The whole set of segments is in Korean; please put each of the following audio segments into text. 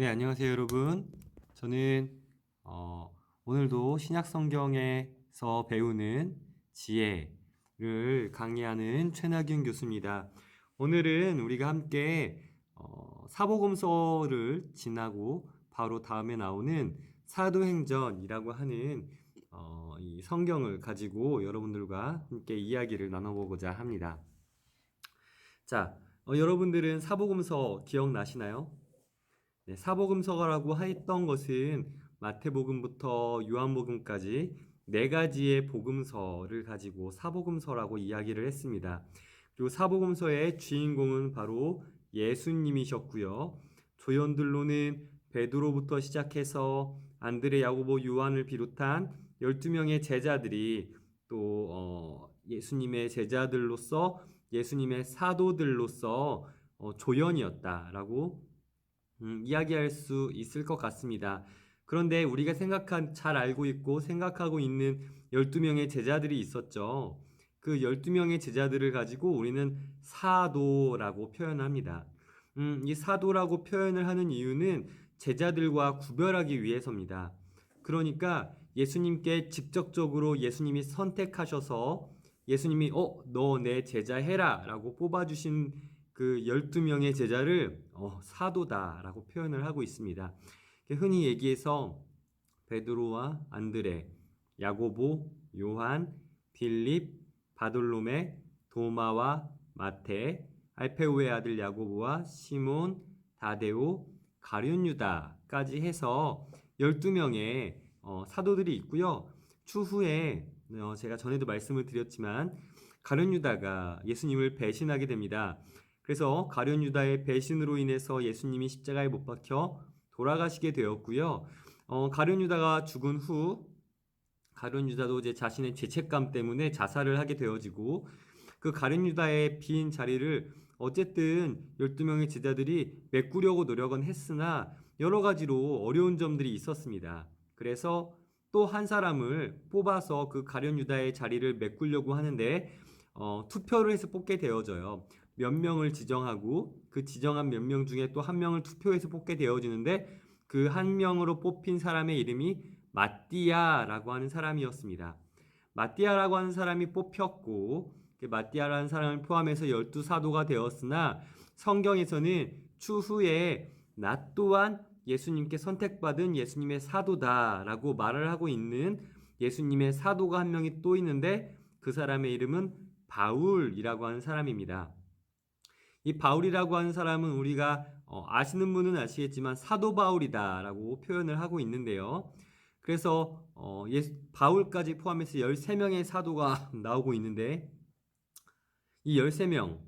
네, 안녕하세요, 여러분. 저는 오늘도 신약 성경에서 배우는 지혜를 강의하는 최낙윤 교수입니다. 오늘은 우리가 함께 사복음서를 지나고 바로 다음에 나오는 사도행전이라고 하는 이 성경을 가지고 여러분들과 함께 이야기를 나눠보고자 합니다. 자, 여러분들은 사복음서 기억나시나요? 네, 사복음서라고 했던 것은 마태복음부터 요한복음까지 네 가지의 복음서를 가지고 사복음서라고 이야기를 했습니다. 그리고 사복음서의 주인공은 바로 예수님이셨고요. 조연들로는 베드로부터 시작해서 안드레, 야고보, 요한을 비롯한 12명의 제자들이 또 예수님의 제자들로서 예수님의 사도들로서 조연이었다라고 이야기할 수 있을 것 같습니다. 그런데 우리가 잘 알고 있고 생각하고 있는 12명의 제자들이 있었죠. 그 12명의 제자들을 가지고 우리는 사도라고 표현합니다. 이 사도라고 표현을 하는 이유는 제자들과 구별하기 위해서입니다. 그러니까 예수님께 직접적으로 예수님이 선택하셔서 예수님이 너 내 제자 해라 라고 뽑아주신 그 12명의 제자를 사도다라고 표현을 하고 있습니다. 흔히 얘기해서 베드로와 안드레, 야고보, 요한, 빌립, 바돌로메, 도마와 마테, 알페오의 아들 야고보와 시몬, 다데오, 가룟 유다까지 해서 12명의 사도들이 있고요. 추후에 제가 전에도 말씀을 드렸지만 가룟 유다가 예수님을 배신하게 됩니다. 그래서 가룟 유다의 배신으로 인해서 예수님이 십자가에 못 박혀 돌아가시게 되었고요. 가룟 유다가 죽은 후 가룟 유다도 이제 자신의 죄책감 때문에 자살을 하게 되어지고 그 가룟 유다의 빈 자리를 어쨌든 12명의 제자들이 메꾸려고 노력은 했으나 여러 가지로 어려운 점들이 있었습니다. 그래서 또 한 사람을 뽑아서 그 가룟 유다의 자리를 메꾸려고 하는데 투표를 해서 뽑게 되어져요. 몇 명을 지정하고 그 지정한 몇 명 중에 또 한 명을 투표해서 뽑게 되어지는데 그 한 명으로 뽑힌 사람의 이름이 마띠아라고 하는 사람이었습니다. 마띠아라고 하는 사람이 뽑혔고 마띠아라는 사람을 포함해서 12사도가 되었으나 성경에서는 추후에 나 또한 예수님께 선택받은 예수님의 사도다라고 말을 하고 있는 예수님의 사도가 한 명이 또 있는데 그 사람의 이름은 바울이라고 하는 사람입니다. 이 바울이라고 하는 사람은 우리가 아시는 분은 아시겠지만 사도 바울이다라고 표현을 하고 있는데요. 그래서 바울까지 포함해서 13명의 사도가 나오고 있는데 이 13명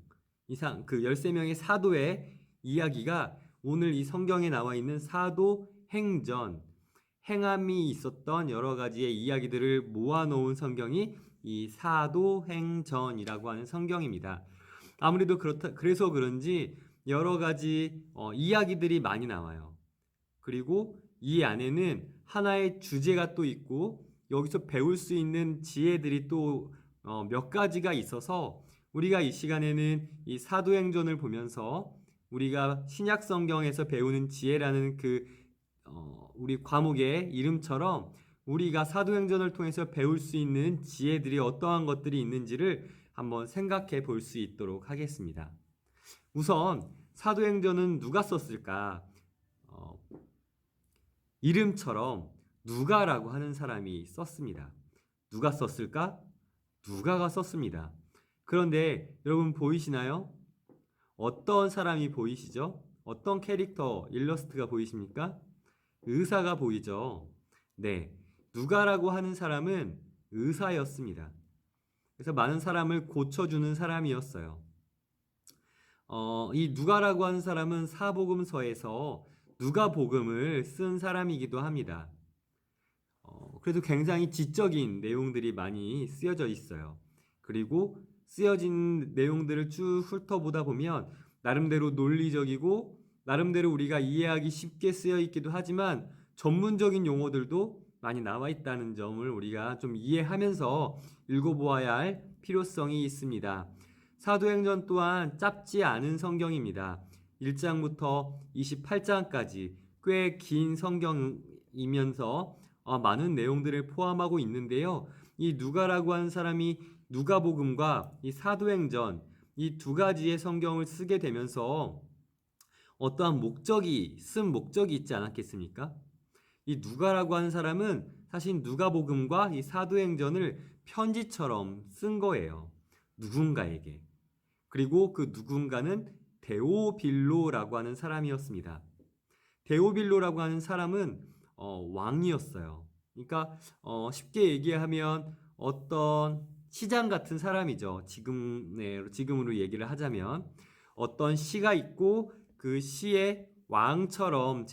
이상 그 13명의 사도의 이야기가 오늘 이 성경에 나와 있는 사도행전 행함이 있었던 여러 가지의 이야기들을 모아놓은 성경이 이 사도행전이라고 하는 성경입니다. 아무래도 그래서 그런지 여러 가지 이야기들이 많이 나와요. 그리고 이 안에는 하나의 주제가 또 있고 여기서 배울 수 있는 지혜들이 또 몇 가지가 있어서 우리가 이 시간에는 이 사도행전을 보면서 우리가 신약 성경에서 배우는 지혜라는 우리 과목의 이름처럼 우리가 사도행전을 통해서 배울 수 있는 지혜들이 어떠한 것들이 있는지를 한번 생각해 볼 수 있도록 하겠습니다. 우선 사도행전은 누가 썼을까? 이름처럼 누가라고 하는 사람이 썼습니다. 누가 썼을까? 누가가 썼습니다. 그런데 여러분 보이시나요? 어떤 사람이 보이시죠? 어떤 캐릭터, 일러스트가 보이십니까? 의사가 보이죠? 네. 누가라고 하는 사람은 의사였습니다. 그래서 많은 사람을 고쳐주는 사람이었어요. 이 누가라고 하는 사람은 사복음서에서 누가복음을 쓴 사람이기도 합니다. 그래도 굉장히 지적인 내용들이 많이 쓰여져 있어요. 그리고 쓰여진 내용들을 쭉 훑어보다 보면 나름대로 논리적이고 나름대로 우리가 이해하기 쉽게 쓰여 있기도 하지만 전문적인 용어들도 많이 나와 있다는 점을 우리가 좀 이해하면서 읽어보아야 할 필요성이 있습니다. 사도행전 또한 짧지 않은 성경입니다. 1장부터 28장까지 꽤 긴 성경이면서 많은 내용들을 포함하고 있는데요. 이 누가라고 하는 사람이 누가복음과 이 사도행전 이 두 가지의 성경을 쓰게 되면서 어떠한 쓴 목적이 있지 않았겠습니까? 이 누가라고 하는 사람은 사실 누가복음과 이 사도행전을 편지처럼 쓴 거예요. 누군가에게. 그리고 그 누군가는 데오빌로라고 하는 사람이었습니다. 데오빌로라고 하는 사람은 왕이었어요. 그러니까 쉽게 얘기하면 어떤 시장 같은 사람이죠. 지금으로 얘기를 하자면 어떤 시가 있고 그 시의 왕처럼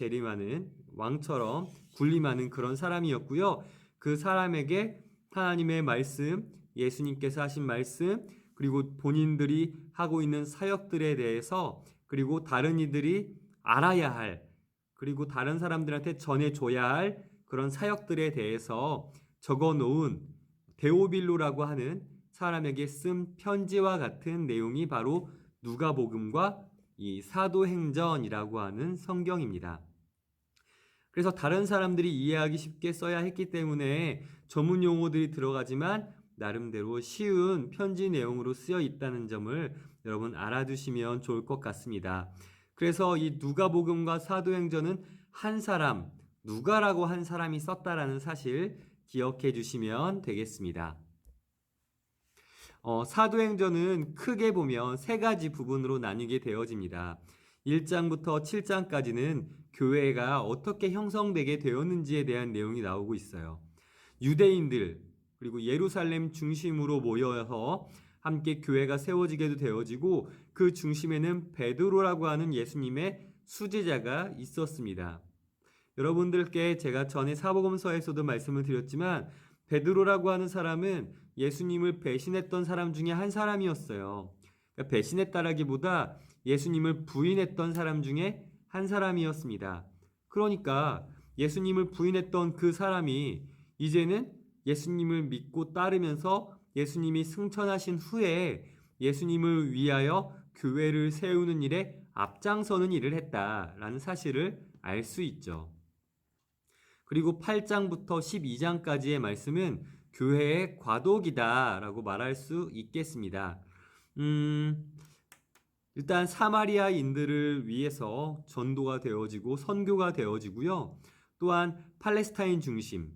군림하는 그런 사람이었고요. 그 사람에게 하나님의 말씀, 예수님께서 하신 말씀, 그리고 본인들이 하고 있는 사역들에 대해서, 그리고 다른 이들이 알아야 할, 그리고 다른 사람들한테 전해줘야 할 그런 사역들에 대해서 적어 놓은 데오빌로라고 하는 사람에게 쓴 편지와 같은 내용이 바로 누가복음과 이 사도행전이라고 하는 성경입니다. 그래서 다른 사람들이 이해하기 쉽게 써야 했기 때문에 전문 용어들이 들어가지만 나름대로 쉬운 편지 내용으로 쓰여 있다는 점을 여러분 알아두시면 좋을 것 같습니다. 그래서 이 누가복음과 사도행전은 한 사람, 누가라고 한 사람이 썼다라는 사실 기억해 주시면 되겠습니다. 사도행전은 크게 보면 세 가지 부분으로 나뉘게 되어집니다. 1장부터 7장까지는 교회가 어떻게 형성되게 되었는지에 대한 내용이 나오고 있어요. 유대인들 그리고 예루살렘 중심으로 모여서 함께 교회가 세워지게 되어지고 그 중심에는 베드로라고 하는 예수님의 수제자가 있었습니다. 여러분들께 제가 전에 사복음서에서도 말씀을 드렸지만 베드로라고 하는 사람은 예수님을 배신했던 사람 중에 한 사람이었어요. 그러니까 배신했다라기보다 예수님을 부인했던 사람 중에 한 사람이었습니다. 그러니까 예수님을 부인했던 그 사람이 이제는 예수님을 믿고 따르면서 예수님이 승천하신 후에 예수님을 위하여 교회를 세우는 일에 앞장서는 일을 했다라는 사실을 알 수 있죠. 그리고 8장부터 12장까지의 말씀은 교회의 과도기다라고 말할 수 있겠습니다. 일단 사마리아인들을 위해서 전도가 되어지고 선교가 되어지고요. 또한 팔레스타인 중심,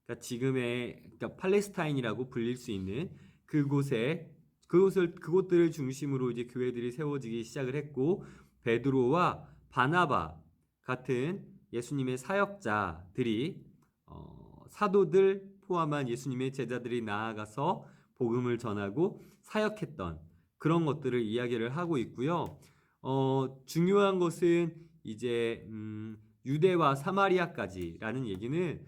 그러니까 팔레스타인이라고 불릴 수 있는 그곳들을 중심으로 이제 교회들이 세워지기 시작을 했고 베드로와 바나바 같은 예수님의 사역자들이 사도들 포함한 예수님의 제자들이 나아가서 복음을 전하고 사역했던 그런 것들을 이야기를 하고 있고요. 중요한 것은 이제 유대와 사마리아까지라는 얘기는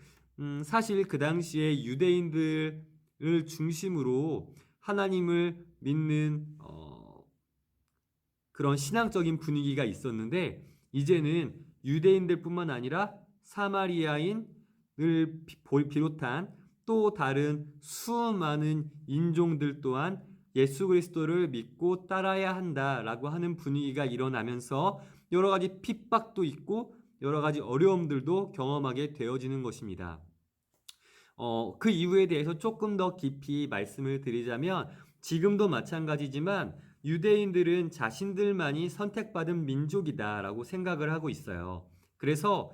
사실 그 당시에 유대인들을 중심으로 하나님을 믿는 그런 신앙적인 분위기가 있었는데 이제는 유대인들뿐만 아니라 사마리아인을 비롯한 또 다른 수많은 인종들 또한 예수 그리스도를 믿고 따라야 한다라고 하는 분위기가 일어나면서 여러 가지 핍박도 있고 여러 가지 어려움들도 경험하게 되어지는 것입니다. 그 이유에 대해서 조금 더 깊이 말씀을 드리자면 지금도 마찬가지지만 유대인들은 자신들만이 민족이다라고 생각을 하고 있어요. 그래서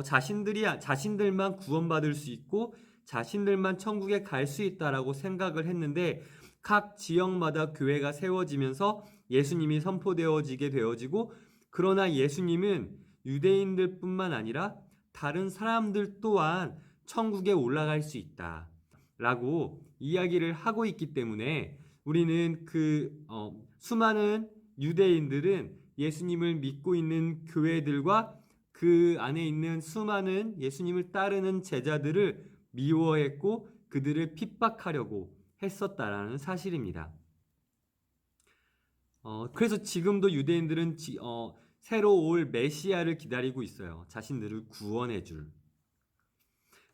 자신들만 구원받을 수 있고 자신들만 천국에 갈 수 있다라고 생각을 했는데 각 지역마다 교회가 세워지면서 예수님이 선포되어지게 되어지고 그러나 예수님은 유대인들뿐만 아니라 다른 사람들 또한 천국에 올라갈 수 있다라고 이야기를 하고 있기 때문에 우리는 수많은 유대인들은 예수님을 믿고 있는 교회들과 그 안에 있는 수많은 예수님을 따르는 제자들을 미워했고 그들을 핍박하려고 했었다라는 사실입니다. 그래서 지금도 유대인들은 새로 올 메시아를 기다리고 있어요. 자신들을 구원해 줄.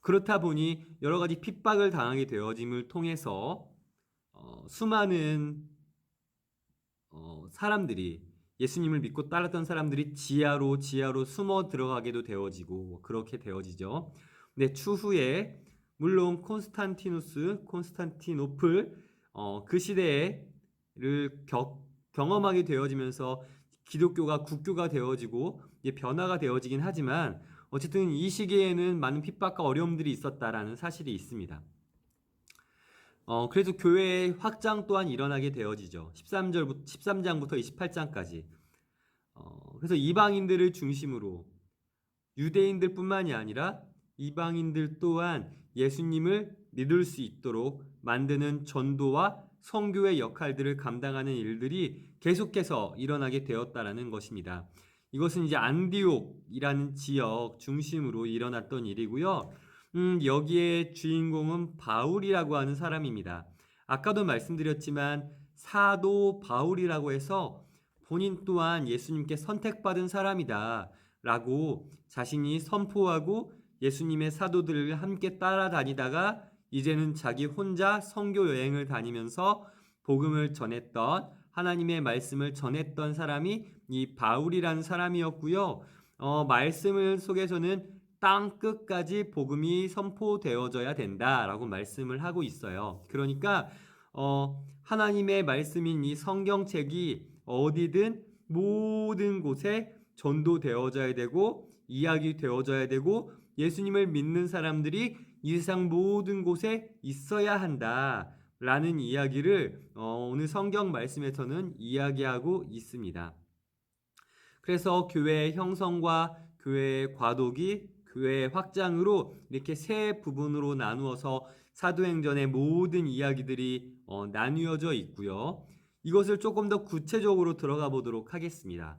그렇다 보니 여러 가지 핍박을 당하게 되어짐을 통해서 수많은 사람들이 예수님을 믿고 따랐던 사람들이 지하로 숨어 들어가게도 되어지고 그렇게 되어지죠. 근데 추후에 물론 콘스탄티노플 그 시대를 경험하게 되어지면서 기독교가 국교가 되어지고 변화가 되어지긴 하지만 어쨌든 이 시기에는 많은 핍박과 어려움들이 있었다라는 사실이 있습니다. 그래서 교회의 확장 또한 일어나게 되어지죠. 13장부터 28장까지. 그래서 이방인들을 중심으로 유대인들뿐만이 아니라 이방인들 또한 예수님을 믿을 수 있도록 만드는 전도와 선교의 역할들을 감당하는 일들이 계속해서 일어나게 되었다라는 것입니다. 이것은 이제 안디옥이라는 지역 중심으로 일어났던 일이고요. 여기에 주인공은 바울이라고 하는 사람입니다. 아까도 말씀드렸지만 사도 바울이라고 해서 본인 또한 예수님께 선택받은 사람이다 라고 자신이 선포하고 예수님의 사도들을 함께 따라다니다가 이제는 자기 혼자 선교 여행을 다니면서 복음을 전했던 하나님의 말씀을 전했던 사람이 이 바울이라는 사람이었고요. 말씀을 속에서는 땅 끝까지 복음이 선포되어져야 된다라고 말씀을 하고 있어요. 그러니까 하나님의 말씀인 이 성경책이 어디든 모든 곳에 전도되어져야 되고 이야기되어져야 되고 예수님을 믿는 사람들이 이 세상 모든 곳에 있어야 한다라는 이야기를 오늘 성경 말씀에서는 이야기하고 있습니다. 그래서 교회의 형성과 교회의 과도기, 교회의 확장으로 이렇게 세 부분으로 나누어서 사도행전의 모든 이야기들이 나뉘어져 있고요. 이것을 조금 더 구체적으로 들어가 보도록 하겠습니다.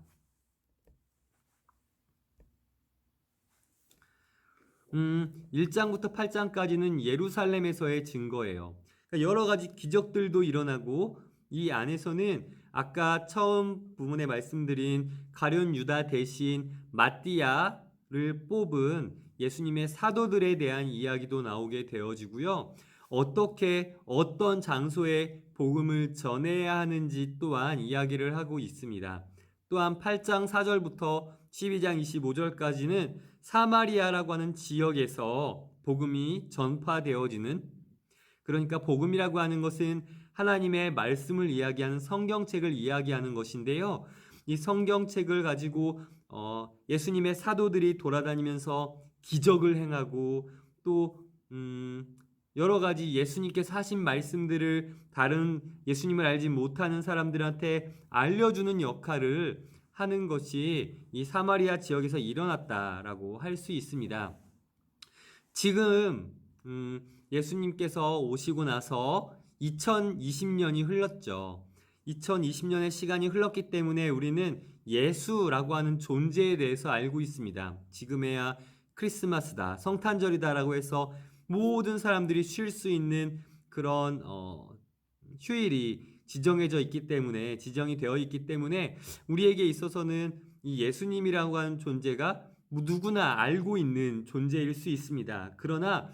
1장부터 8장까지는 예루살렘에서의 증거예요. 그러니까 여러 가지 기적들도 일어나고 이 안에서는 아까 처음 부분에 말씀드린 가룟 유다 대신 마띠아를 뽑은 예수님의 사도들에 대한 이야기도 나오게 되어지고요. 어떻게 어떤 장소에 복음을 전해야 하는지 또한 이야기를 하고 있습니다. 또한 8장 4절부터 12장 25절까지는 사마리아라고 하는 지역에서 복음이 전파되어지는, 그러니까 복음이라고 하는 것은 하나님의 말씀을 이야기하는 성경책을 이야기하는 것인데요. 이 성경책을 가지고 예수님의 사도들이 돌아다니면서 기적을 행하고 또 여러 가지 예수님께서 하신 말씀들을 다른 예수님을 알지 못하는 사람들한테 알려주는 역할을 하는 것이 이 사마리아 지역에서 일어났다라고 할 수 있습니다. 지금 예수님께서 오시고 나서 2020년이 흘렀죠. 2020년의 시간이 흘렀기 때문에 우리는 예수라고 하는 존재에 대해서 알고 있습니다. 지금에야 크리스마스다, 성탄절이다라고 해서 모든 사람들이 쉴 수 있는 그런 휴일이 지정이 되어 있기 때문에 우리에게 있어서는 이 예수님이라고 하는 존재가 누구나 알고 있는 존재일 수 있습니다. 그러나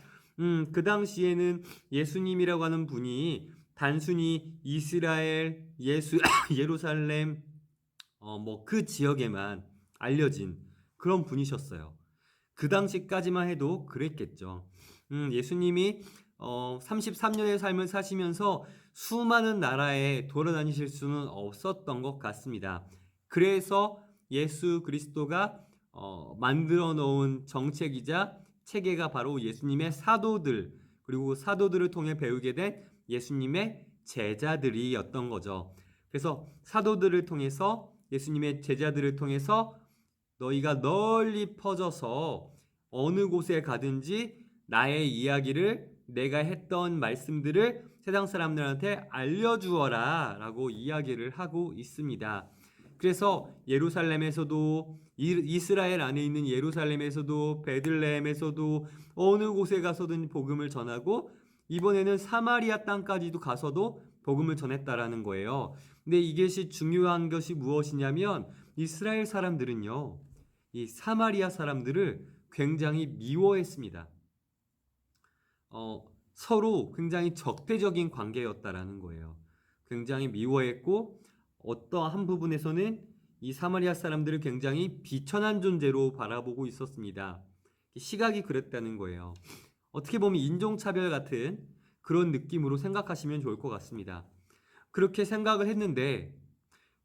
그 당시에는 예수님이라고 하는 분이 단순히 이스라엘, 예루살렘 그 지역에만 알려진 그런 분이셨어요. 그 당시까지만 해도 그랬겠죠. 예수님이 33년의 삶을 사시면서 수많은 나라에 돌아다니실 수는 없었던 것 같습니다. 그래서 예수 그리스도가 만들어 놓은 정책이자 체계가 바로 예수님의 사도들, 그리고 사도들을 통해 배우게 된 예수님의 제자들이었던 거죠. 그래서 사도들을 통해서, 예수님의 제자들을 통해서 너희가 널리 퍼져서 어느 곳에 가든지 나의 이야기를, 내가 했던 말씀들을 세상 사람들한테 알려주어라 라고 이야기를 하고 있습니다. 그래서 예루살렘에서도, 이스라엘 안에 있는 예루살렘에서도, 베들레헴에서도 어느 곳에 가서든 복음을 전하고, 이번에는 사마리아 땅까지도 가서도 복음을 전했다라는 거예요. 근데 이것이 중요한 것이 무엇이냐면 이스라엘 사람들은요, 이 사마리아 사람들을 굉장히 미워했습니다. 서로 굉장히 적대적인 관계였다라는 거예요. 굉장히 미워했고 어떠한 부분에서는 이 사마리아 사람들을 굉장히 비천한 존재로 바라보고 있었습니다. 시각이 그랬다는 거예요. 어떻게 보면 인종차별 같은 그런 느낌으로 생각하시면 좋을 것 같습니다. 그렇게 생각을 했는데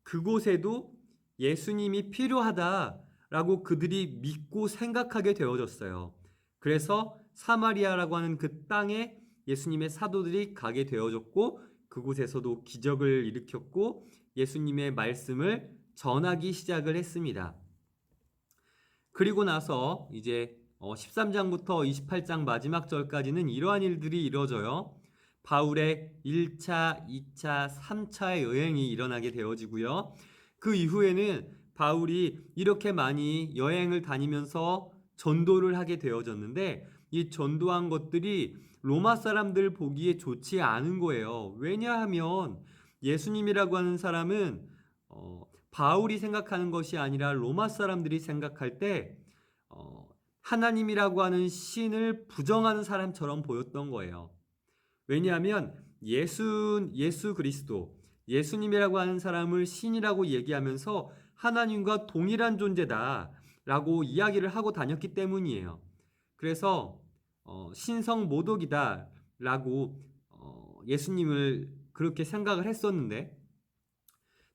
그곳에도 예수님이 필요하다라고 그들이 믿고 생각하게 되어졌어요. 그래서 사마리아라고 하는 그 땅에 예수님의 사도들이 가게 되어졌고 그곳에서도 기적을 일으켰고 예수님의 말씀을 전하기 시작을 했습니다. 그리고 나서 이제 13장부터 28장 마지막 절까지는 이러한 일들이 이루어져요. 바울의 1차, 2차, 3차의 여행이 일어나게 되어지고요. 그 이후에는 바울이 이렇게 많이 여행을 다니면서 전도를 하게 되어졌는데 이 전도한 것들이 로마 사람들 보기에 좋지 않은 거예요. 왜냐하면 예수님이라고 하는 사람은 바울이 생각하는 것이 아니라 로마 사람들이 생각할 때 하나님이라고 하는 신을 부정하는 사람처럼 보였던 거예요. 왜냐하면 예수 그리스도, 예수님이라고 하는 사람을 신이라고 얘기하면서 하나님과 동일한 존재다라고 이야기를 하고 다녔기 때문이에요. 그래서 신성 모독이다라고 예수님을 그렇게 생각을 했었는데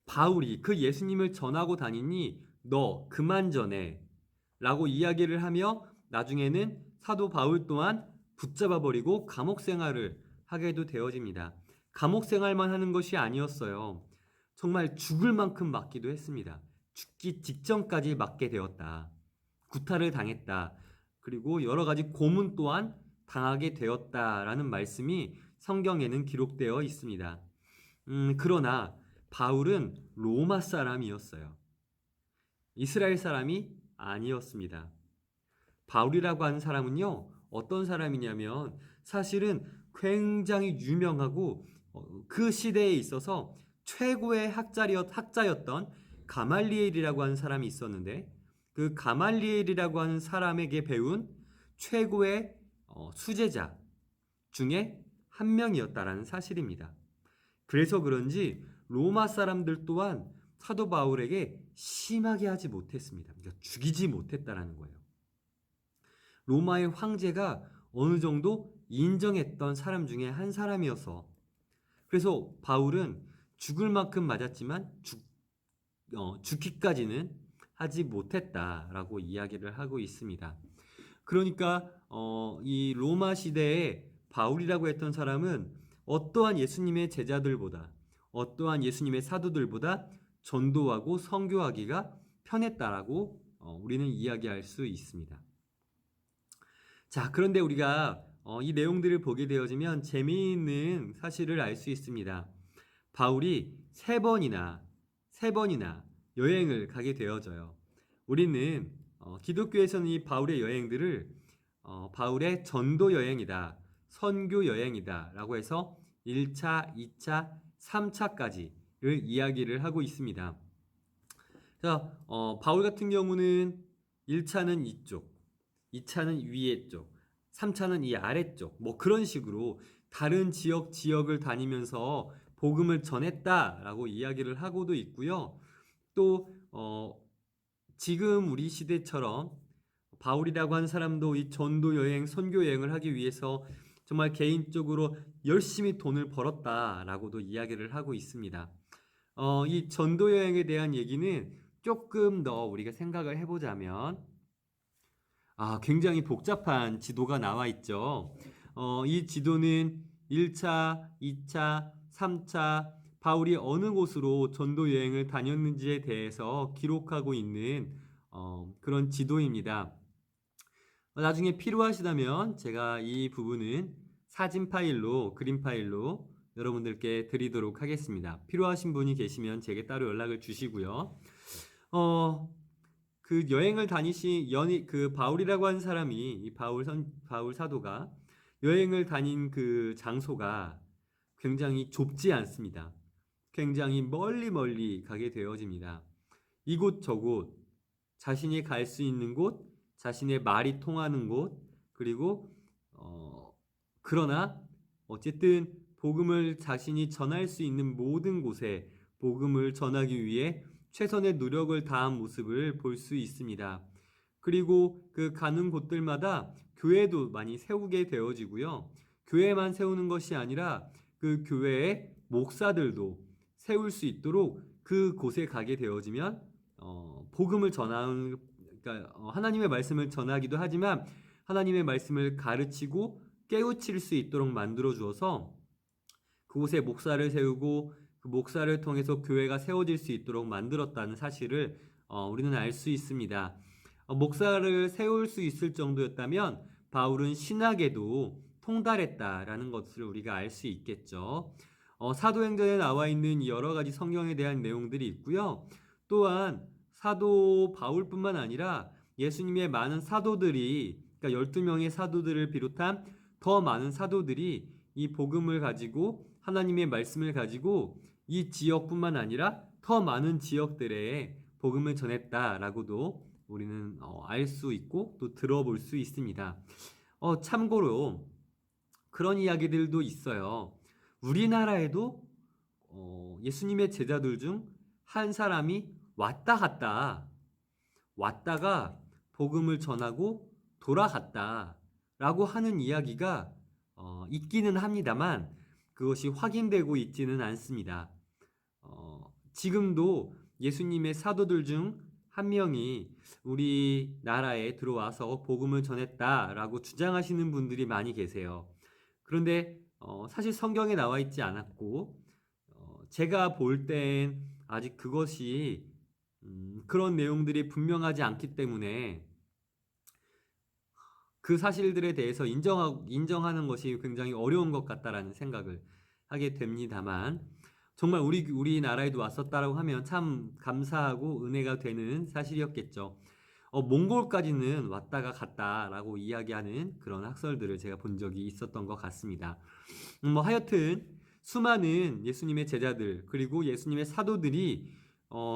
바울이 그 예수님을 전하고 다니니 너 그만 전해 라고 이야기를 하며 나중에는 사도 바울 또한 붙잡아 버리고 감옥 생활을 하게도 되어집니다. 감옥 생활만 하는 것이 아니었어요. 정말 죽을 만큼 맞기도 했습니다. 죽기 직전까지 맞게 되었다. 구타를 당했다. 그리고 여러 가지 고문 또한 당하게 되었다라는 말씀이 성경에는 기록되어 있습니다. 그러나 바울은 로마 사람이었어요. 이스라엘 사람이 아니었습니다. 바울이라고 하는 사람은요, 어떤 사람이냐면 사실은 굉장히 유명하고 그 시대에 있어서 최고의 학자였던 가말리엘이라고 하는 사람이 있었는데 그 가말리엘이라고 하는 사람에게 배운 최고의 수제자 중에 한 명이었다라는 사실입니다. 그래서 그런지 로마 사람들 또한 사도 바울에게 심하게 하지 못했습니다. 그러니까 죽이지 못했다라는 거예요. 로마의 황제가 어느 정도 인정했던 사람 중에 한 사람이어서 그래서 바울은 죽을 만큼 맞았지만 죽기까지는 하지 못했다라고 이야기를 하고 있습니다. 그러니까 이 로마 시대에 바울이라고 했던 사람은 어떠한 예수님의 제자들보다 어떠한 예수님의 사도들보다 전도하고 선교하기가 편했다라고 우리는 이야기할 수 있습니다. 자, 그런데 우리가 이 내용들을 보게 되어지면 재미있는 사실을 알 수 있습니다. 바울이 세 번이나 여행을 가게 되어져요. 우리는 기독교에서는 이 바울의 여행들을 바울의 전도 여행이다, 선교 여행이다 라고 해서 1차, 2차, 3차까지를 이야기를 하고 있습니다. 자, 바울 같은 경우는 1차는 이쪽, 2차는 위에 쪽, 3차는 이 아래쪽, 뭐 그런 식으로 다른 지역을 다니면서 복음을 전했다라고 이야기를 하고도 있고요. 또 지금 우리 시대처럼 바울이라고 하는 사람도 이 전도 여행, 선교 여행을 하기 위해서 정말 개인적으로 열심히 돈을 벌었다라고도 이야기를 하고 있습니다. 이 전도 여행에 대한 얘기는 조금 더 우리가 생각을 해보자면 굉장히 복잡한 지도가 나와 있죠. 이 지도는 1차, 2차, 3차 바울이 어느 곳으로 전도 여행을 다녔는지에 대해서 기록하고 있는 그런 지도입니다. 나중에 필요하시다면 제가 이 부분은 사진 파일로, 그림 파일로 여러분들께 드리도록 하겠습니다. 필요하신 분이 계시면 제게 따로 연락을 주시고요. 그 여행을 다니신 그 바울이라고 하는 사람이 이 바울 사도가 여행을 다닌 그 장소가 굉장히 좁지 않습니다. 굉장히 멀리 가게 되어집니다. 이곳 저곳 자신이 갈 수 있는 곳, 자신의 말이 통하는 곳, 그리고 그러나 어쨌든 복음을 자신이 전할 수 있는 모든 곳에 복음을 전하기 위해 최선의 노력을 다한 모습을 볼 수 있습니다. 그리고 그 가는 곳들마다 교회도 많이 세우게 되어지고요. 교회만 세우는 것이 아니라 그 교회의 목사들도 세울 수 있도록 그 곳에 가게 되어지면 복음을 전하는, 그러니까 하나님의 말씀을 전하기도 하지만 하나님의 말씀을 가르치고 깨우칠 수 있도록 만들어 주어서 그곳에 목사를 세우고 그 목사를 통해서 교회가 세워질 수 있도록 만들었다는 사실을 우리는 알 수 있습니다. 목사를 세울 수 있을 정도였다면 바울은 신학에도 통달했다라는 것을 우리가 알 수 있겠죠. 사도행전에 나와 있는 여러 가지 성경에 대한 내용들이 있고요. 또한 사도 바울뿐만 아니라 예수님의 많은 사도들이, 그러니까 12명의 사도들을 비롯한 더 많은 사도들이 이 복음을 가지고 하나님의 말씀을 가지고 이 지역뿐만 아니라 더 많은 지역들에 복음을 전했다라고도 우리는 알 수 있고 또 들어볼 수 있습니다. 참고로 그런 이야기들도 있어요. 우리나라에도 예수님의 제자들 중 한 사람이 왔다 갔다, 왔다가 복음을 전하고 돌아갔다 라고 하는 이야기가 있기는 합니다만 그것이 확인되고 있지는 않습니다. 지금도 예수님의 사도들 중 한 명이 우리나라에 들어와서 복음을 전했다라고 주장하시는 분들이 많이 계세요. 그런데 사실 성경에 나와 있지 않았고 제가 볼 땐 아직 그것이 그런 내용들이 분명하지 않기 때문에 그 사실들에 대해서 인정하는 것이 굉장히 어려운 것 같다라는 생각을 하게 됩니다만 정말 우리나라에도 왔었다라고 하면 참 감사하고 은혜가 되는 사실이었겠죠. 몽골까지는 왔다가 갔다라고 이야기하는 그런 학설들을 제가 본 적이 있었던 것 같습니다. 하여튼 수많은 예수님의 제자들 그리고 예수님의 사도들이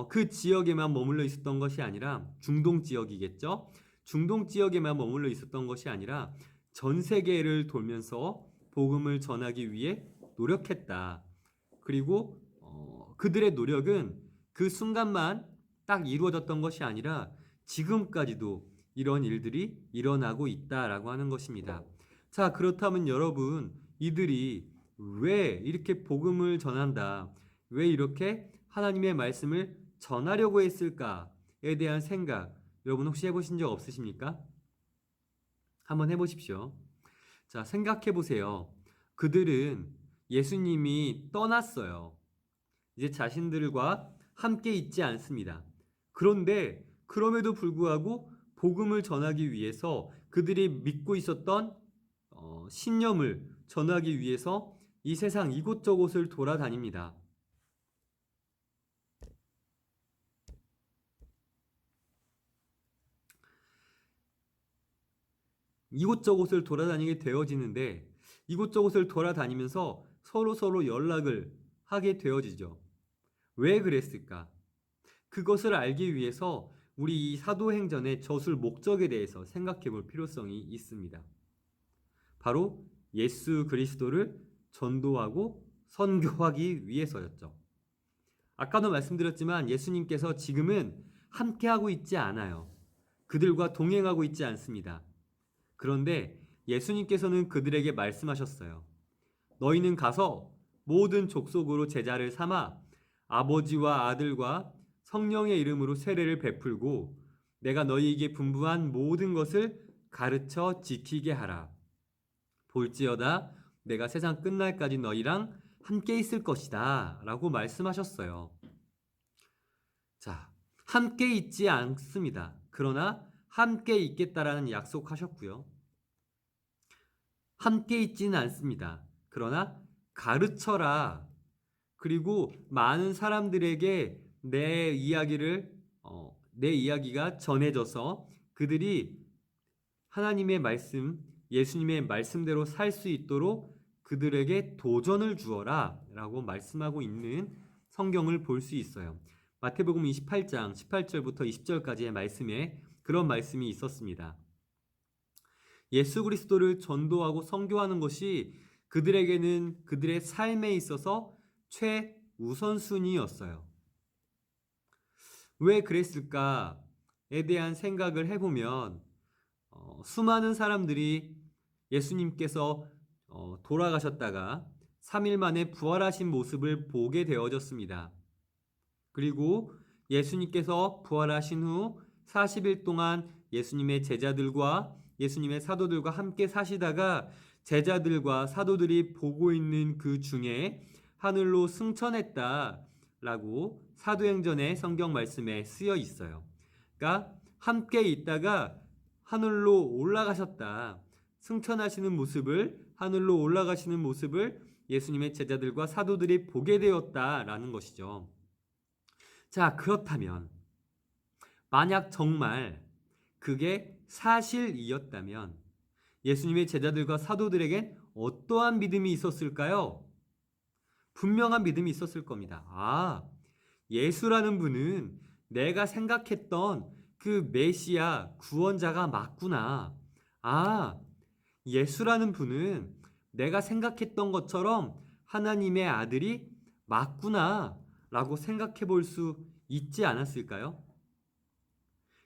그 지역에만 머물러 있었던 것이 아니라 중동 지역이겠죠. 중동 지역에만 머물러 있었던 것이 아니라 전 세계를 돌면서 복음을 전하기 위해 노력했다. 그리고 그들의 노력은 그 순간만 딱 이루어졌던 것이 아니라 지금까지도 이런 일들이 일어나고 있다라고 하는 것입니다. 자, 그렇다면 여러분, 이들이 왜 이렇게 복음을 전한다, 왜 이렇게 하나님의 말씀을 전하려고 했을까에 대한 생각, 여러분 혹시 해보신 적 없으십니까? 한번 해보십시오. 자, 생각해 보세요. 그들은 예수님이 떠났어요. 이제 자신들과 함께 있지 않습니다. 그런데 그럼에도 불구하고 복음을 전하기 위해서 그들이 믿고 있었던 신념을 전하기 위해서 이 세상 이곳저곳을 돌아다닙니다. 이곳저곳을 돌아다니게 되어지는데 이곳저곳을 돌아다니면서 서로 연락을 하게 되어지죠. 왜 그랬을까? 그것을 알기 위해서 우리 이 사도행전의 저술 목적에 대해서 생각해 볼 필요성이 있습니다. 바로 예수 그리스도를 전도하고 선교하기 위해서였죠. 아까도 말씀드렸지만 예수님께서 지금은 함께하고 있지 않아요. 그들과 동행하고 있지 않습니다. 그런데 예수님께서는 그들에게 말씀하셨어요. 너희는 가서 모든 족속으로 제자를 삼아 아버지와 아들과 성령의 이름으로 세례를 베풀고 내가 너희에게 분부한 모든 것을 가르쳐 지키게 하라. 볼지어다 내가 세상 끝날까지 너희랑 함께 있을 것이다 라고 말씀하셨어요. 자, 함께 있지 않습니다. 그러나 함께 있겠다라는 약속하셨고요. 함께 있지는 않습니다. 그러나 가르쳐라. 그리고 많은 사람들에게 내 이야기가 전해져서 그들이 하나님의 말씀, 예수님의 말씀대로 살 수 있도록 그들에게 도전을 주어라 라고 말씀하고 있는 성경을 볼 수 있어요. 마태복음 28장 18절부터 20절까지의 말씀에 그런 말씀이 있었습니다. 예수 그리스도를 전도하고 선교하는 것이 그들에게는 그들의 삶에 있어서 최우선순위였어요. 왜 그랬을까에 대한 생각을 해보면 수많은 사람들이 예수님께서 돌아가셨다가 3일 만에 부활하신 모습을 보게 되어졌습니다. 그리고 예수님께서 부활하신 후 40일 동안 예수님의 제자들과 예수님의 사도들과 함께 사시다가 제자들과 사도들이 보고 있는 그 중에 하늘로 승천했다라고 사도행전의 성경 말씀에 쓰여 있어요. 그러니까 함께 있다가 하늘로 올라가셨다. 승천하시는 모습을, 하늘로 올라가시는 모습을 예수님의 제자들과 사도들이 보게 되었다라는 것이죠. 자, 그렇다면 만약 정말 그게 사실이었다면 예수님의 제자들과 사도들에겐 어떠한 믿음이 있었을까요? 분명한 믿음이 있었을 겁니다. 아, 예수라는 분은 내가 생각했던 그 메시아 구원자가 맞구나. 아, 예수라는 분은 내가 생각했던 것처럼 하나님의 아들이 맞구나 라고 생각해 볼 수 있지 않았을까요?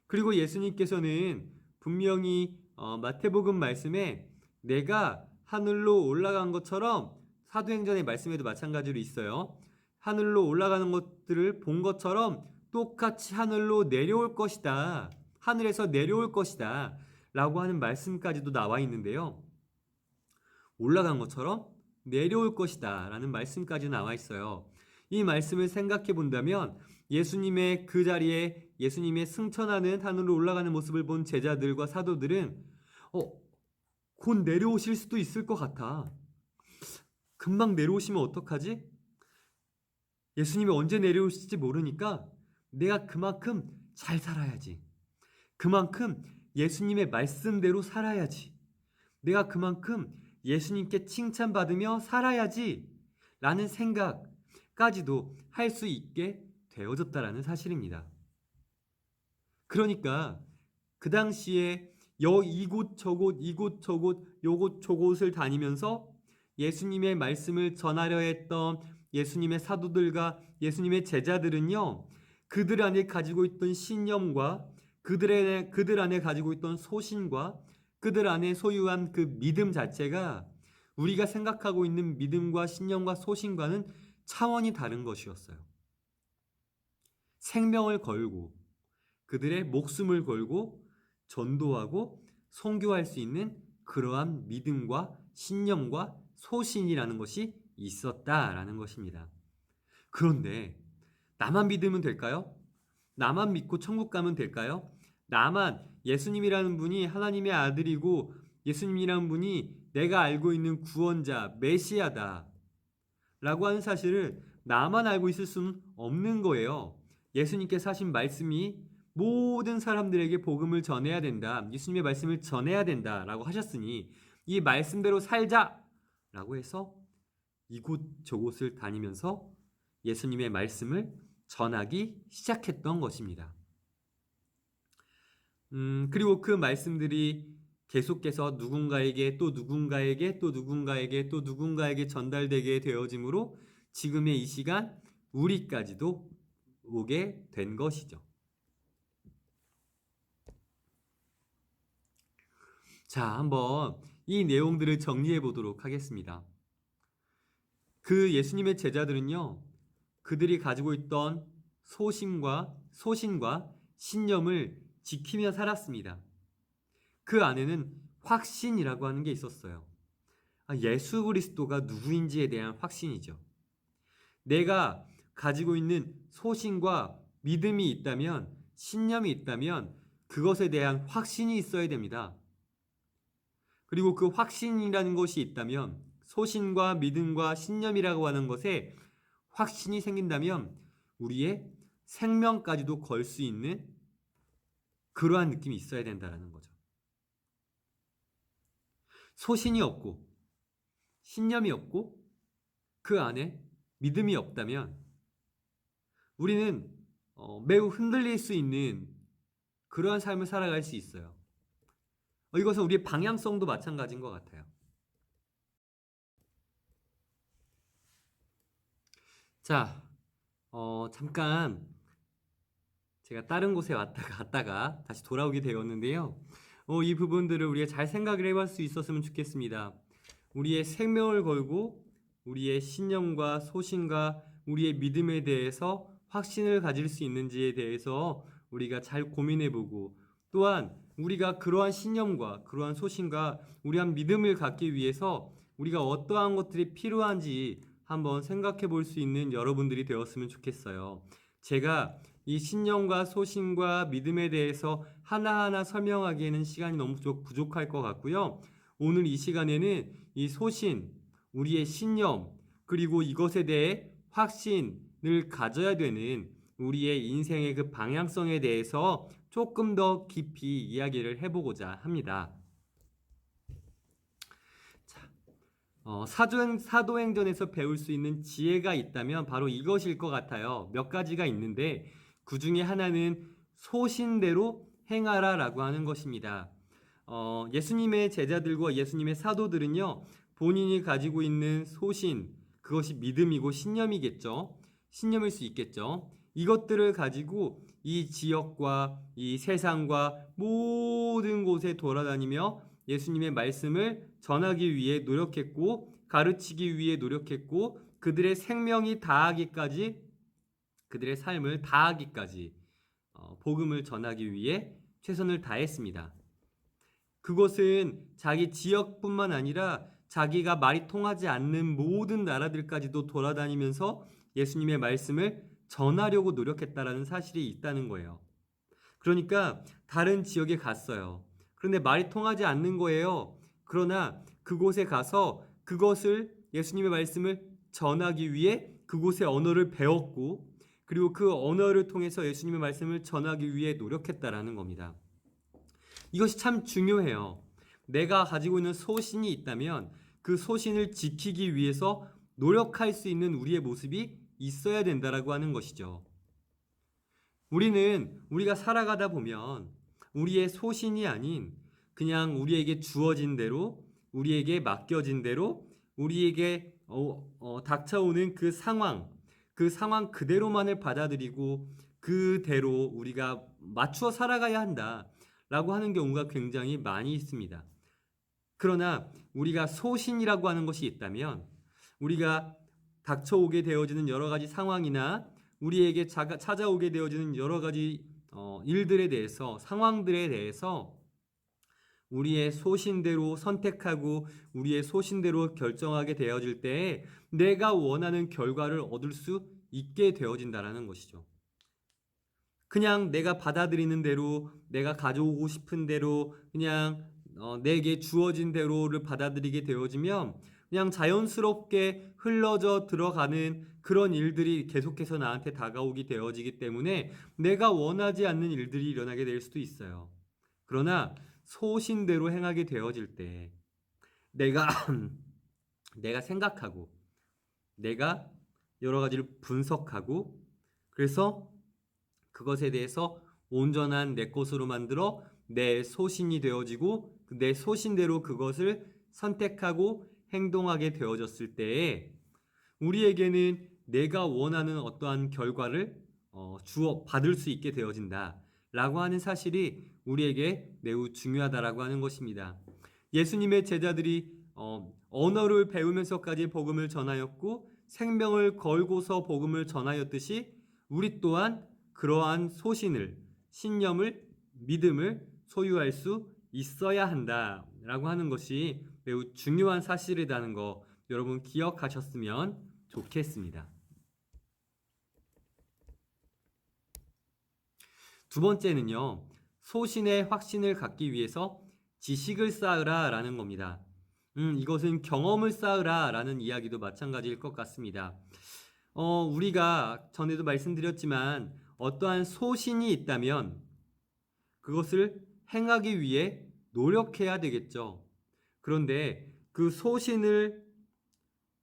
그리고 예수님께서는 분명히 마태복음 말씀에 내가 하늘로 올라간 것처럼 사도행전의 말씀에도 마찬가지로 있어요. 하늘로 올라가는 것들을 본 것처럼 똑같이 하늘로 내려올 것이다. 하늘에서 내려올 것이다. 라고 하는 말씀까지도 나와 있는데요. 올라간 것처럼 내려올 것이다. 라는 말씀까지 나와 있어요. 이 말씀을 생각해 본다면 예수님의 그 자리에 예수님의 승천하는 하늘로 올라가는 모습을 본 제자들과 사도들은 곧 내려오실 수도 있을 것 같아. 금방 내려오시면 어떡하지? 예수님이 언제 내려오실지 모르니까 내가 그만큼 잘 살아야지. 그만큼 예수님의 말씀대로 살아야지. 내가 그만큼 예수님께 칭찬받으며 살아야지. 라는 생각까지도 할 수 있게 되어졌다라는 사실입니다. 그러니까 그 당시에 이곳 저곳 이곳 저곳 요곳 저곳을 다니면서 예수님의 말씀을 전하려 했던 예수님의 사도들과 예수님의 제자들은요, 그들 안에 가지고 있던 신념과 그들 안에 가지고 있던 소신과 그들 안에 소유한 그 믿음 자체가 우리가 생각하고 있는 믿음과 신념과 소신과는 차원이 다른 것이었어요. 생명을 걸고 그들의 목숨을 걸고 전도하고 선교할 수 있는 그러한 믿음과 신념과 소신이라는 것이 있었다라는 것입니다. 그런데 나만 믿으면 될까요? 나만 믿고 천국 가면 될까요? 나만 예수님이라는 분이 하나님의 아들이고 예수님이라는 분이 내가 알고 있는 구원자, 메시아다 라고 하는 사실을 나만 알고 있을 수는 없는 거예요. 예수님께서 하신 말씀이 모든 사람들에게 복음을 전해야 된다. 예수님의 말씀을 전해야 된다라고 하셨으니 이 말씀대로 살자라고 해서 이곳 저곳을 다니면서 예수님의 말씀을 전하기 시작했던 것입니다. 그리고 그 말씀들이 계속해서 누군가에게 또 누군가에게 또 누군가에게 또 누군가에게 전달되게 되어지므로 지금의 이 시간 우리까지도 오게 된 것이죠. 자, 한번 이 내용들을 정리해 보도록 하겠습니다. 그 예수님의 제자들은요, 그들이 가지고 있던 소신과 신념을 지키며 살았습니다. 그 안에는 확신이라고 하는 게 있었어요. 예수 그리스도가 누구인지에 대한 확신이죠. 내가 가지고 있는 소신과 믿음이 있다면, 신념이 있다면 그것에 대한 확신이 있어야 됩니다. 그리고 그 확신이라는 것이 있다면, 소신과 믿음과 신념이라고 하는 것에 확신이 생긴다면 우리의 생명까지도 걸 수 있는 그러한 느낌이 있어야 된다는 거죠. 소신이 없고 신념이 없고 그 안에 믿음이 없다면 우리는 매우 흔들릴 수 있는 그러한 삶을 살아갈 수 있어요. 이것은 우리의 방향성도 마찬가지인 것 같아요. 자, 잠깐 제가 다른 곳에 왔다가 갔다가 다시 돌아오게 되었는데요. 이 부분들을 우리가 잘 생각을 해볼 수 있었으면 좋겠습니다. 우리의 생명을 걸고 우리의 신념과 소신과 우리의 믿음에 대해서 확신을 가질 수 있는지에 대해서 우리가 잘 고민해보고, 또한 우리가 그러한 신념과 그러한 소신과 우리한 믿음을 갖기 위해서 우리가 어떠한 것들이 필요한지 한번 생각해 볼 수 있는 여러분들이 되었으면 좋겠어요. 제가 이 신념과 소신과 믿음에 대해서 하나하나 설명하기에는 시간이 너무 부족할 것 같고요. 오늘 이 시간에는 이 소신, 우리의 신념, 그리고 이것에 대해 확신을 가져야 되는 우리의 인생의 그 방향성에 대해서 조금 더 깊이 이야기를 해보고자 합니다. 사도행전에서 배울 수 있는 지혜가 있다면 바로 이것일 것 같아요. 몇 가지가 있는데 그 중에 하나는 소신대로 행하라 라고 하는 것입니다. 예수님의 제자들과 예수님의 사도들은요, 본인이 가지고 있는 소신, 그것이 믿음이고 신념이겠죠. 신념일 수 있겠죠. 이것들을 가지고 이 지역과 이 세상과 모든 곳에 돌아다니며 예수님의 말씀을 전하기 위해 노력했고, 가르치기 위해 노력했고, 그들의 생명이 다하기까지, 그들의 삶을 다하기까지 복음을 전하기 위해 최선을 다했습니다. 그것은 자기 지역뿐만 아니라 자기가 말이 통하지 않는 모든 나라들까지도 돌아다니면서 예수님의 말씀을 전하려고 노력했다라는 사실이 있다는 거예요. 그러니까 다른 지역에 갔어요. 그런데 말이 통하지 않는 거예요. 그러나 그곳에 가서 그것을, 예수님의 말씀을 전하기 위해 그곳의 언어를 배웠고, 그리고 그 언어를 통해서 예수님의 말씀을 전하기 위해 노력했다라는 겁니다. 이것이 참 중요해요. 내가 가지고 있는 소신이 있다면 그 소신을 지키기 위해서 노력할 수 있는 우리의 모습이 있어야 된다라고 하는 것이죠. 우리가 살아가다 보면 우리의 소신이 아닌 그냥 우리에게 주어진 대로, 우리에게 맡겨진 대로, 우리에게 닥쳐오는 그 상황 그대로만을 받아들이고 그대로 우리가 맞추어 살아가야 한다라고 하는 경우가 굉장히 많이 있습니다. 그러나 우리가 소신이라고 하는 것이 있다면, 우리가 닥쳐오게 되어지는 여러 가지 상황이나 우리에게 찾아오게 되어지는 여러 가지 일들에 대해서, 상황들에 대해서 우리의 소신대로 선택하고 우리의 소신대로 결정하게 되어질 때에 내가 원하는 결과를 얻을 수 있게 되어진다는 것이죠. 그냥 내가 받아들이는 대로, 내가 가져오고 싶은 대로, 그냥 내게 주어진 대로를 받아들이게 되어지면 그냥 자연스럽게 흘러져 들어가는 그런 일들이 계속해서 나한테 다가오게 되어지기 때문에 내가 원하지 않는 일들이 일어나게 될 수도 있어요. 그러나 소신대로 행하게 되어질 때 내가 내가 생각하고 내가 여러 가지를 분석하고, 그래서 그것에 대해서 온전한 내 것으로 만들어 내 소신이 되어지고 내 소신대로 그것을 선택하고 행동하게 되어졌을 때에 우리에게는 내가 원하는 어떠한 결과를 받을 수 있게 되어진다 라고 하는 사실이 우리에게 매우 중요하다라고 하는 것입니다. 예수님의 제자들이 언어를 배우면서까지 복음을 전하였고 생명을 걸고서 복음을 전하였듯이 우리 또한 그러한 소신을, 신념을, 믿음을 소유할 수 있어야 한다라고 하는 것이 매우 중요한 사실이라는 거 여러분 기억하셨으면 좋겠습니다. 두 번째는요, 소신의 확신을 갖기 위해서 지식을 쌓으라 라는 겁니다. 이것은 경험을 쌓으라 라는 이야기도 마찬가지일 것 같습니다. 우리가 전에도 말씀드렸지만 어떠한 소신이 있다면 그것을 행하기 위해 노력해야 되겠죠. 그런데 그 소신을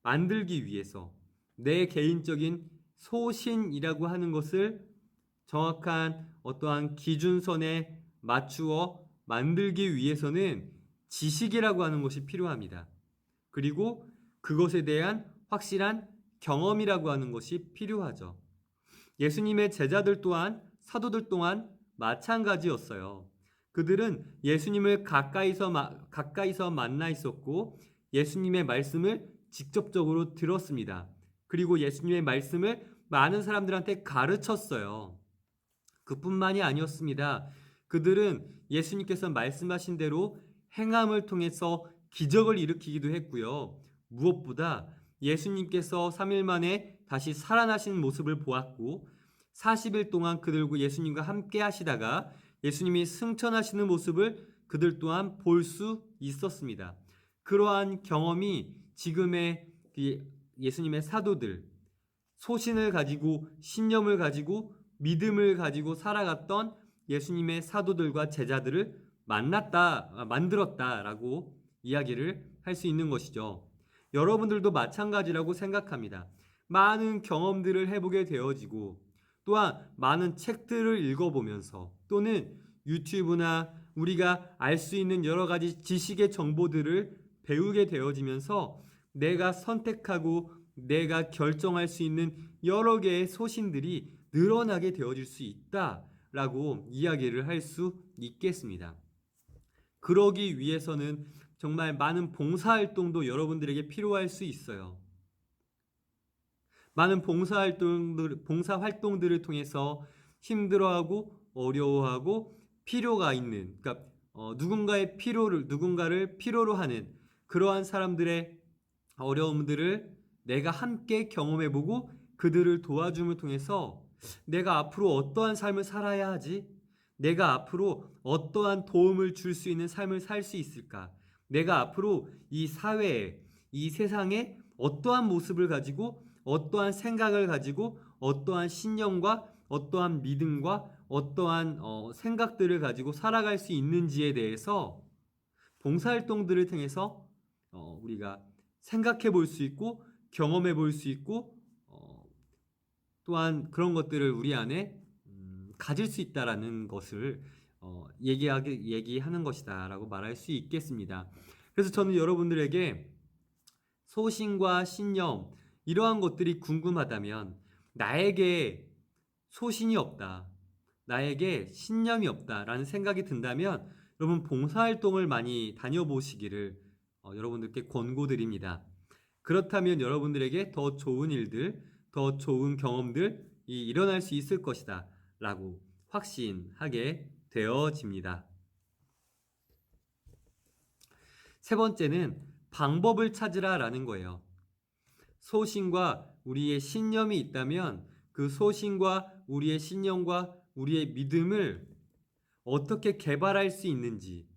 만들기 위해서 내 개인적인 소신이라고 하는 것을 정확한 어떠한 기준선에 맞추어 만들기 위해서는 지식이라고 하는 것이 필요합니다. 그리고 그것에 대한 확실한 경험이라고 하는 것이 필요하죠. 예수님의 제자들 또한 사도들 또한 마찬가지였어요. 그들은 예수님을 가까이서 만나 있었고 예수님의 말씀을 직접적으로 들었습니다. 그리고 예수님의 말씀을 많은 사람들한테 가르쳤어요. 그뿐만이 아니었습니다. 그들은 예수님께서 말씀하신 대로 행함을 통해서 기적을 일으키기도 했고요. 무엇보다 예수님께서 3일 만에 다시 살아나신 모습을 보았고 40일 동안 그들과 예수님과 함께 하시다가 예수님이 승천하시는 모습을 그들 또한 볼 수 있었습니다. 그러한 경험이 지금의 예수님의 사도들, 소신을 가지고 신념을 가지고 믿음을 가지고 살아갔던 예수님의 사도들과 제자들을 만들었다라고 이야기를 할 수 있는 것이죠. 여러분들도 마찬가지라고 생각합니다. 많은 경험들을 해보게 되어지고 또한 많은 책들을 읽어보면서 또는 유튜브나 우리가 알 수 있는 여러 가지 지식의 정보들을 배우게 되어지면서 내가 선택하고 내가 결정할 수 있는 여러 개의 소신들이 늘어나게 되어질 수 있다라고 이야기를 할 수 있겠습니다. 그러기 위해서는 정말 많은 봉사활동도 여러분들에게 필요할 수 있어요. 많은 봉사활동들을 통해서 힘들어하고 어려워하고 필요가 있는, 그러니까 누군가를 필요로 하는 그러한 사람들의 어려움들을 내가 함께 경험해보고 그들을 도와줌을 통해서 내가 앞으로 어떠한 삶을 살아야 하지? 내가 앞으로 어떠한 도움을 줄 수 있는 삶을 살 수 있을까? 내가 앞으로 이 사회에, 이 세상에 어떠한 모습을 가지고 어떠한 생각을 가지고 어떠한 신념과 어떠한 믿음과 어떠한 생각들을 가지고 살아갈 수 있는지에 대해서 봉사활동들을 통해서 우리가 생각해 볼 수 있고 경험해 볼 수 있고 또한 그런 것들을 우리 안에 가질 수 있다라는 것을 얘기하는 것이다라고 말할 수 있겠습니다. 그래서 저는 여러분들에게 소신과 신념 이러한 것들이 궁금하다면 나에게 소신이 없다, 나에게 신념이 없다라는 생각이 든다면 여러분 봉사활동을 많이 다녀보시기를 여러분들께 권고드립니다. 그렇다면 여러분들에게 더 좋은 일들, 더 좋은 경험들이 일어날 수 있을 것이다 라고 확신하게 되어집니다. 세 번째는 방법을 찾으라 라는 거예요. 소신과 우리의 신념이 있다면 그 소신과 우리의 신념과 우리의 믿음을 어떻게 개발할 수 있는지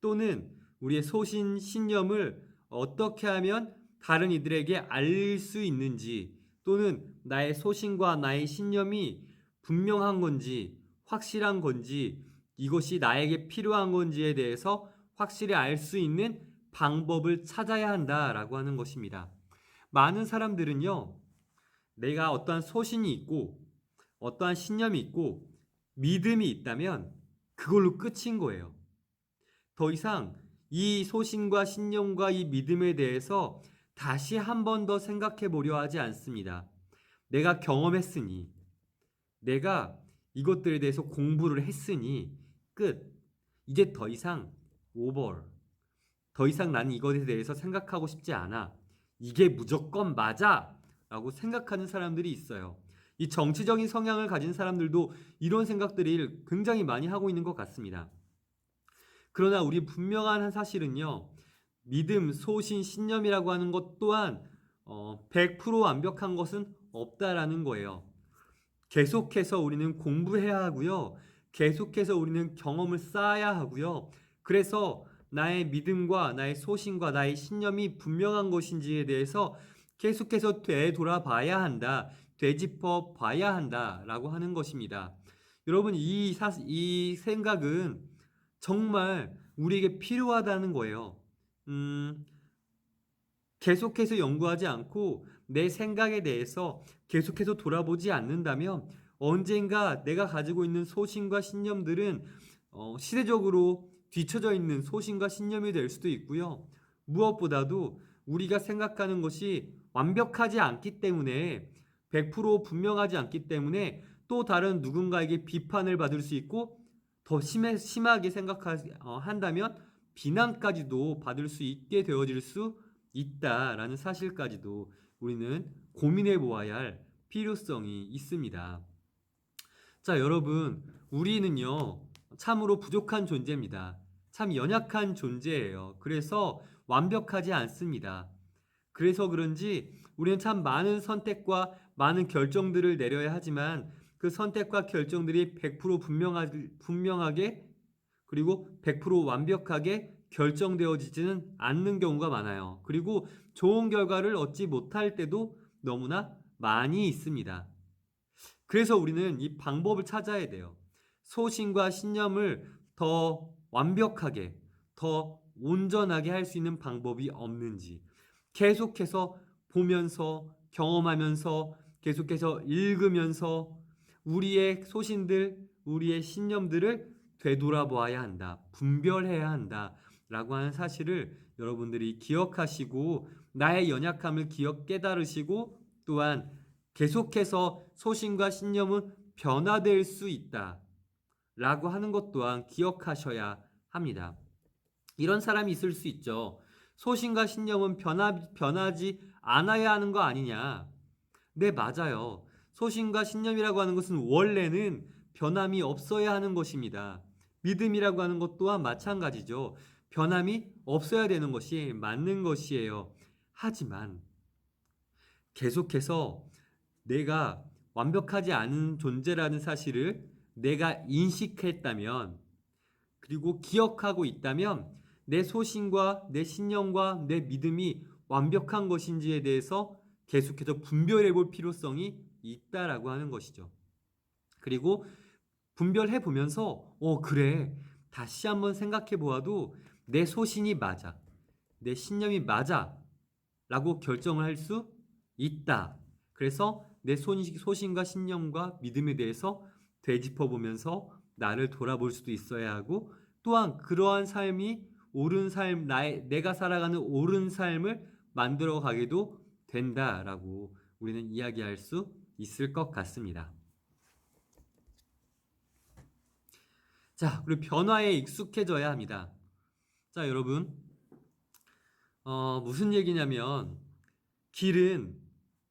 또는 우리의 소신, 신념을 어떻게 하면 다른 이들에게 알릴 수 있는지 또는 나의 소신과 나의 신념이 분명한 건지 확실한 건지 이것이 나에게 필요한 건지에 대해서 확실히 알 수 있는 방법을 찾아야 한다라고 하는 것입니다. 많은 사람들은요, 내가 어떠한 소신이 있고 어떠한 신념이 있고 믿음이 있다면 그걸로 끝인 거예요. 더 이상 이 소신과 신념과 이 믿음에 대해서 다시 한 번 더 생각해 보려 하지 않습니다. 내가 경험했으니, 내가 이것들에 대해서 공부를 했으니 끝. 이제 더 이상 오버. 더 이상 나는 이것에 대해서 생각하고 싶지 않아. 이게 무조건 맞아! 라고 생각하는 사람들이 있어요. 이 정치적인 성향을 가진 사람들도 이런 생각들을 굉장히 많이 하고 있는 것 같습니다. 그러나 우리 분명한 한 사실은요. 믿음, 소신, 신념이라고 하는 것 또한 100% 완벽한 것은 없다라는 거예요. 계속해서 우리는 공부해야 하고요. 계속해서 우리는 경험을 쌓아야 하고요. 그래서 나의 믿음과 나의 소신과 나의 신념이 분명한 것인지에 대해서 계속해서 되돌아봐야 한다. 되짚어 봐야 한다라고 하는 것입니다. 여러분 이 생각은 정말 우리에게 필요하다는 거예요. 계속해서 연구하지 않고 내 생각에 대해서 계속해서 돌아보지 않는다면 언젠가 내가 가지고 있는 소신과 신념들은 시대적으로 뒤처져 있는 소신과 신념이 될 수도 있고요. 무엇보다도 우리가 생각하는 것이 완벽하지 않기 때문에 100% 분명하지 않기 때문에 또 다른 누군가에게 비판을 받을 수 있고 더 심하게 한다면 비난까지도 받을 수 있게 되어질 수 있다라는 사실까지도 우리는 고민해 보아야 할 필요성이 있습니다. 자, 여러분, 우리는요, 참으로 부족한 존재입니다. 참 연약한 존재예요. 그래서 완벽하지 않습니다. 그래서 그런지 우리는 참 많은 선택과 많은 결정들을 내려야 하지만 그 선택과 결정들이 100% 분명하게 그리고 100% 완벽하게 결정되어지지는 않는 경우가 많아요. 그리고 좋은 결과를 얻지 못할 때도 너무나 많이 있습니다. 그래서 우리는 이 방법을 찾아야 돼요. 소신과 신념을 더 완벽하게, 더 온전하게 할 수 있는 방법이 없는지 계속해서 보면서 경험하면서 계속해서 읽으면서 우리의 소신들, 우리의 신념들을 되돌아보아야 한다. 분별해야 한다. 라고 하는 사실을 여러분들이 기억하시고 나의 연약함을 깨달으시고 또한 계속해서 소신과 신념은 변화될 수 있다. 라고 하는 것 또한 기억하셔야 합니다. 이런 사람이 있을 수 있죠. 소신과 신념은 변하지 않아야 하는 거 아니냐. 네, 맞아요. 소신과 신념이라고 하는 것은 원래는 변함이 없어야 하는 것입니다. 믿음이라고 하는 것 또한 마찬가지죠. 변함이 없어야 되는 것이 맞는 것이에요. 하지만 계속해서 내가 완벽하지 않은 존재라는 사실을 내가 인식했다면 그리고 기억하고 있다면 내 소신과 내 신념과 내 믿음이 완벽한 것인지에 대해서 계속해서 분별해 볼 필요성이 있다라고 하는 것이죠. 그리고 분별해 보면서 그래. 다시 한번 생각해 보아도 내 소신이 맞아. 내 신념이 맞아. 라고 결정을 할 수 있다. 그래서 내 소신과 신념과 믿음에 대해서 되짚어 보면서 나를 돌아볼 수도 있어야 하고 또한 그러한 삶이 옳은 삶, 내가 살아가는 옳은 삶을 만들어 가게도 된다라고 우리는 이야기할 수 있을 것 같습니다. 자, 그리고 변화에 익숙해져야 합니다. 자, 여러분, 무슨 얘기냐면 길은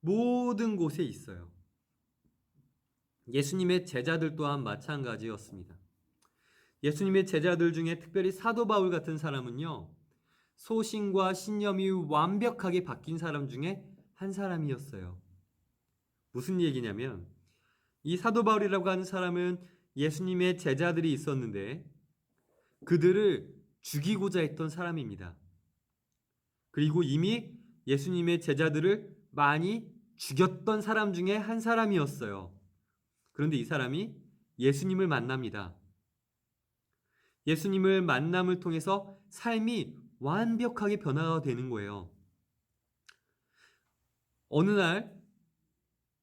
모든 곳에 있어요. 예수님의 제자들 또한 마찬가지였습니다. 예수님의 제자들 중에 특별히 사도 바울 같은 사람은요, 소신과 신념이 완벽하게 바뀐 사람 중에 한 사람이었어요. 무슨 얘기냐면 이 사도 바울이라고 하는 사람은 예수님의 제자들이 있었는데 그들을 죽이고자 했던 사람입니다. 그리고 이미 예수님의 제자들을 많이 죽였던 사람 중에 한 사람이었어요. 그런데 이 사람이 예수님을 만납니다. 예수님을 만남을 통해서 삶이 완벽하게 변화가 되는 거예요. 어느 날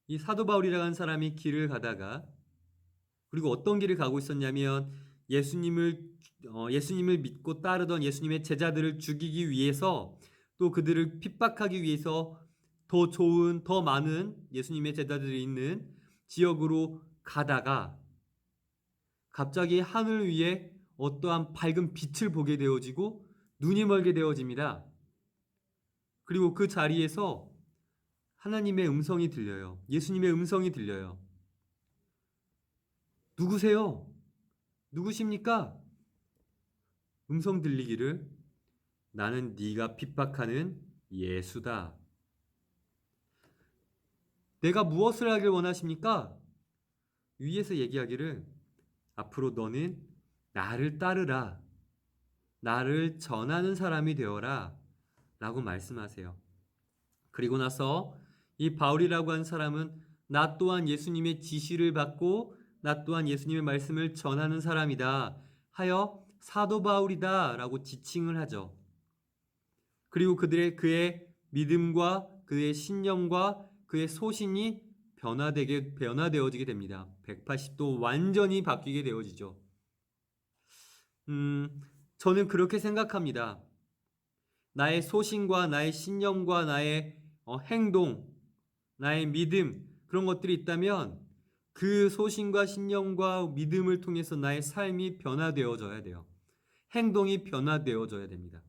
이 사도 바울이라고 하는 사람이 길을 가다가 그리고 어떤 길을 가고 있었냐면 예수님을 믿고 따르던 예수님의 제자들을 죽이기 위해서 또 그들을 핍박하기 위해서 더 좋은 더 많은 예수님의 제자들이 있는 지역으로 가다가 갑자기 하늘 위에 어떠한 밝은 빛을 보게 되어지고 눈이 멀게 되어집니다. 그리고 그 자리에서 하나님의 음성이 들려요. 예수님의 음성이 들려요. 누구세요? 누구십니까? 음성 들리기를 나는 네가 핍박하는 예수다. 내가 무엇을 하길 원하십니까? 위에서 얘기하기를 앞으로 너는 나를 따르라. 나를 전하는 사람이 되어라. 라고 말씀하세요. 그리고 나서 이 바울이라고 한 사람은 나 또한 예수님의 지시를 받고 나 또한 예수님의 말씀을 전하는 사람이다 하여 사도 바울이다 라고 지칭을 하죠. 그리고 그의 믿음과 그의 신념과 그의 소신이 변화되어지게 됩니다. 180도 완전히 바뀌게 되어지죠. 저는 그렇게 생각합니다. 나의 소신과 나의 신념과 나의 행동, 나의 믿음 그런 것들이 있다면 그 소신과 신념과 믿음을 통해서 나의 삶이 변화되어져야 돼요. 행동이 변화되어져야 됩니다.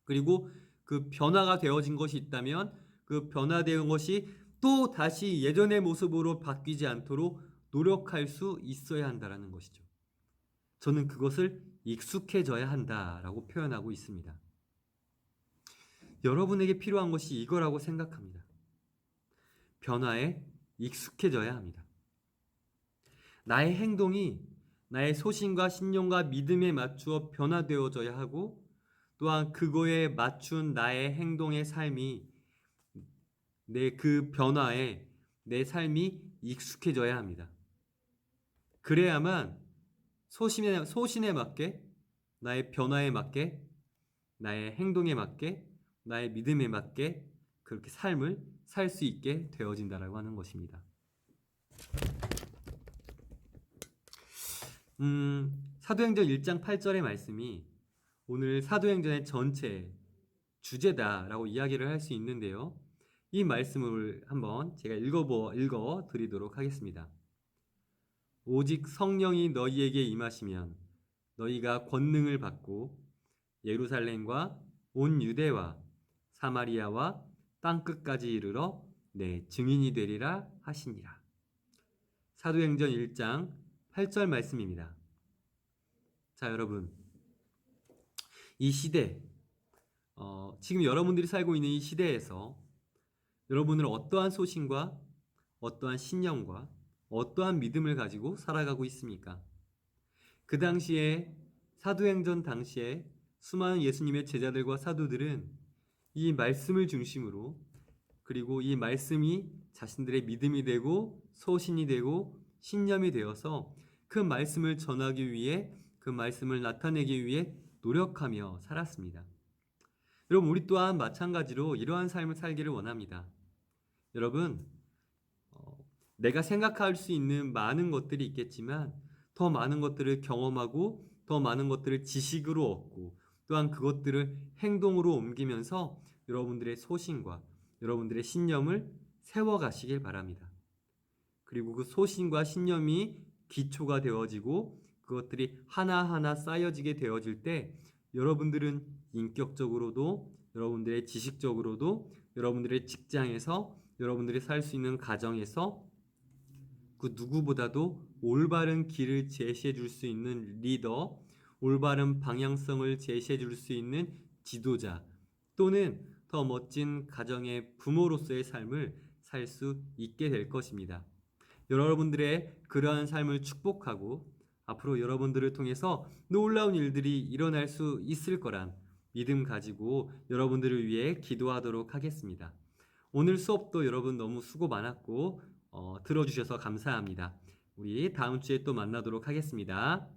그리고 그 변화가 되어진 것이 있다면 그 변화된 것이 또 다시 예전의 모습으로 바뀌지 않도록 노력할 수 있어야 한다는 것이죠. 저는 그것을 익숙해져야 한다라고 표현하고 있습니다. 여러분에게 필요한 것이 이거라고 생각합니다. 변화에 익숙해져야 합니다. 나의 행동이 나의 소신과 신념과 믿음에 맞추어 변화되어져야 하고 또한 그거에 맞춘 나의 행동의 삶이 내 그 변화에 내 삶이 익숙해져야 합니다. 그래야만 소신에 맞게 나의 변화에 맞게 나의 행동에 맞게 나의 믿음에 맞게 그렇게 삶을 살 수 있게 되어진다라고 하는 것입니다. 사도행전 1장 8절의 말씀이 오늘 사도행전의 전체 주제다라고 이야기를 할 수 있는데요. 이 말씀을 한번 제가 읽어 드리도록 하겠습니다. 오직 성령이 너희에게 임하시면 너희가 권능을 받고 예루살렘과 온 유대와 사마리아와 땅끝까지 이르러 내 증인이 되리라 하시니라. 사도행전 1장 8절 말씀입니다. 자, 여러분, 이 시대, 지금 여러분들이 살고 있는 이 시대에서 여러분은 어떠한 소신과 어떠한 신념과 어떠한 믿음을 가지고 살아가고 있습니까? 그 당시에 사도행전 당시에 수많은 예수님의 제자들과 사도들은 이 말씀을 중심으로 그리고 이 말씀이 자신들의 믿음이 되고 소신이 되고 신념이 되어서 그 말씀을 전하기 위해 그 말씀을 나타내기 위해 노력하며 살았습니다. 여러분, 우리 또한 마찬가지로 이러한 삶을 살기를 원합니다. 여러분, 내가 생각할 수 있는 많은 것들이 있겠지만 더 많은 것들을 경험하고 더 많은 것들을 지식으로 얻고 또한 그것들을 행동으로 옮기면서 여러분들의 소신과 여러분들의 신념을 세워가시길 바랍니다. 그리고 그 소신과 신념이 기초가 되어지고 그것들이 하나하나 쌓여지게 되어질 때 여러분들은 인격적으로도 여러분들의 지식적으로도 여러분들의 직장에서 여러분들이 살 수 있는 가정에서 그 누구보다도 올바른 길을 제시해 줄 수 있는 리더, 올바른 방향성을 제시해 줄 수 있는 지도자 또는 더 멋진 가정의 부모로서의 삶을 살 수 있게 될 것입니다. 여러분들의 그러한 삶을 축복하고 앞으로 여러분들을 통해서 놀라운 일들이 일어날 수 있을 거란 믿음 가지고 여러분들을 위해 기도하도록 하겠습니다. 오늘 수업도 여러분 너무 수고 많았고 들어주셔서 감사합니다. 우리 다음 주에 또 만나도록 하겠습니다.